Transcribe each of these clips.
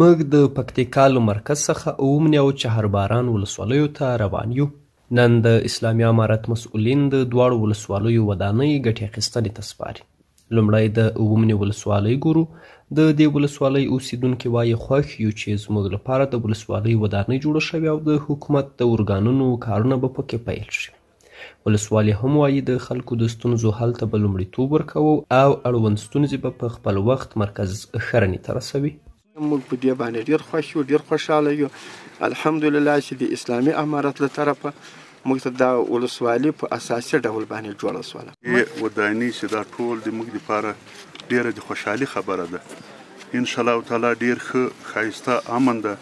موږ د پکتیکا له مرکز څخه اومنې او چهرباران ولسوالیو ته روان یو. نن د اسلامي امارت مسؤلین د دواړو ولسوالیو ودانۍ ګټې اخیستنې ته سپاري. لومړی د اومنې ولسوالۍ ګورو. د دې ولسوالۍ اوسیدونکي وایي خوښ یو چې زموږ لپاره د ولسوالۍ ودانۍ جوړه شوې او د حکومت د ارګانونو کارونه به پکې پیل شي. ولسوالي هم وایي د خلکو د ستونزو حل ته به لومړیتوب ورکوو او اړوند ستونزې به په خپل وخت مرکز ښرنې ته رسوي. موږ په دې باندې ډېر خوښ یو، ډېر خوشحاله یو. الحمدلله چې د اسلامي امارت له طرفه موږ ته دا ولسوالي په اساسي ډول باندې جوړه شوله. ودانۍ چې دا ټول د موږ لپاره ډېره د خوشحالي خبره ده. انشاءالله تعالی ډېر ښه ښایسته امن ده.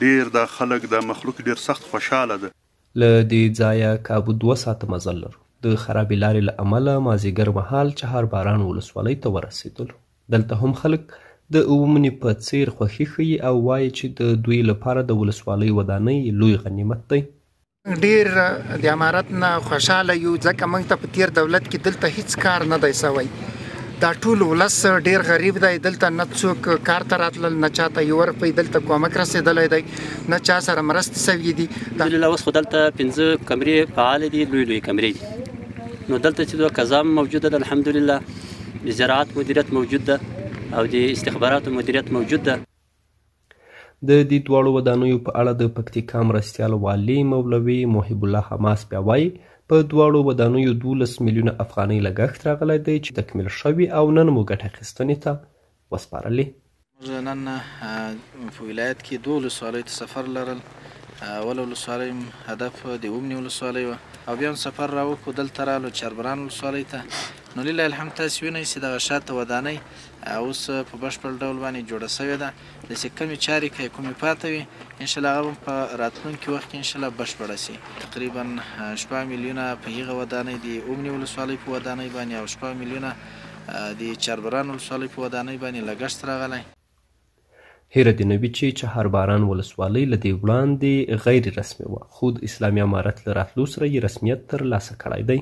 ډېر دا خلک دا مخلوق ډېر سخت خوشحاله ده. له دې ځایه کابو 2 ساعته مزل لرو. د خرابې لارې له امله مازدیګر مهال چهرباران ولسوالۍ ته ورسېدلو. دلته هم خلک د اومنې په څیر خوښي ښیي او وایي چې د دوی لپاره د ولسوالۍ ودانۍ لوی غنیمت دی. ډیر د امارت نه خوشحاله یو ځکه موږ ته په تیر دولت کې دلته هیڅ کار نه دی سوی. دا ټول ولس ډیر غریب دی. دلته نه څوک کار ته راتلل، نه چاته یو روپۍ دلته کومک رسېدلی دی، نه چا سره مرستې سوي دي. الحمدلله اوس خو دلته 5 کمرې فعالې دي، لوی لوی کمرې دي. نو دلته چې قضا موجوده ده، الحمدلله د زراعت مدیریت موجود ده او د استخباراتو مدیریت موجود ده. د دې دواړو ودانیو په اړه د پکتیکا مرستیال والي مولوي محب الله حماس بیا وایي په دواړو ودانیو 12 میلیونه افغانۍ لګښت راغلی دی چې تکمیل شوي او نن مو ګټه اخیستنې ته وسپارلې. موږ نن په ولایت کې 2 ولسوالیو ته سفر لرل. اوله ولسوالۍ هدف د اومنې ولسوالۍ وه او بیا هم سفر راوکړو دلته رالو چهرباران ولسوالۍ ته. نو لله الحمد تاسې وینئ چې دغه شاته ودانۍ اوس په بشپړ ډول باندې جوړه شوې ده. داسې کمې چارې که کومې پاتې وي انشاءالله هغه به په راتلونکي وخت کې انشاءالله بشپړه شي. تقریبا 6 میلیونه په هغه ودانۍ د اومنې ولسوالۍ په ودانۍ باندې او 6 میلیونه د چهرباران ولسوالۍ په ودانۍ باندې لګښت راغلی. هیره دې نه وي چې چهرباران ولسوالۍ له دې وړاندې غیر رسمي وه، خو د اسلامي امارت له راتلو سره یې رسمیت ترلاسه کړی دی.